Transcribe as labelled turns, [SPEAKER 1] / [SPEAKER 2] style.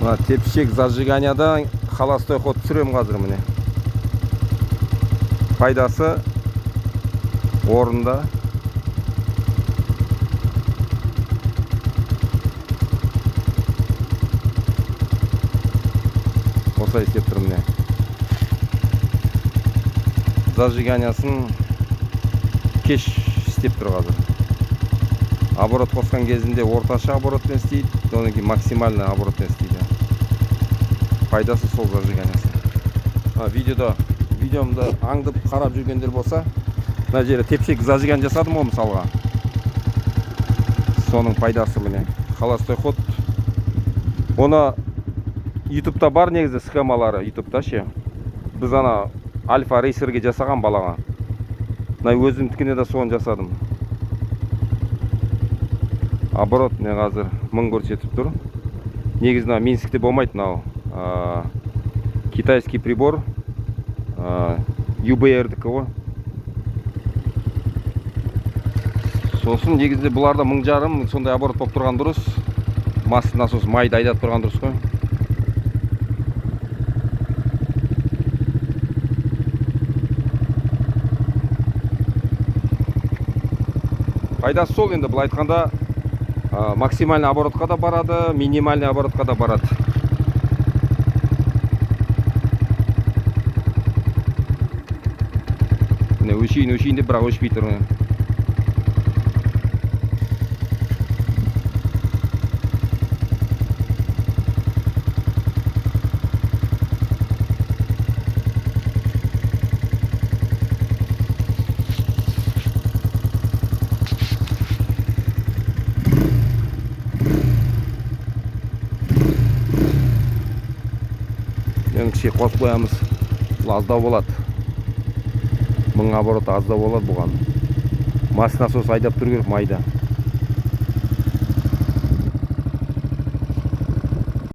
[SPEAKER 1] Мына тепшек зажиганиядан холостой ход түсірем қазір міне. Пайдасы орында. Осылай істеп тұрмын міне. Зажиганиясын кеш істеп тұр қазір. Оборот қосқан кезінде орташа оборотпен істейді, одан кейін максимальный оборотпен істейді. Пайдасы сол зажиганиясы. Видеомды аңдып қарап жүргендер болса, мына жерде тепшек зажиган жасадым ғой мысалға. Соның пайдасы міне. Холостой ход. Оны YouTube'да бар негізі схемалары, YouTube'да ше. Біз ана Альфа рейсерге жасаған балаға. Мына өзімдікіне де соны жасадым. Оборот не қазір 1000 көрсетіп тұр. Негізі Минскте болмайды мынау. Китайский прибор. UBR-дікі ғой. Сосын негізде бұларда 1500 сондай оборот болып тұрған дұрыс. Масло насос майды айдап тұрған дұрыс қой. Пайдасы сол енді бұл айтқанда максимальный оборотқа да барады, минимальный оборотқа да барады. Міне өшейін деп бірақ өшпей тұр. Кіші қосып қоямыз. Аздау болады. 1000 оборот аздау болады бұған. Масло насос айдап тұру керек майда.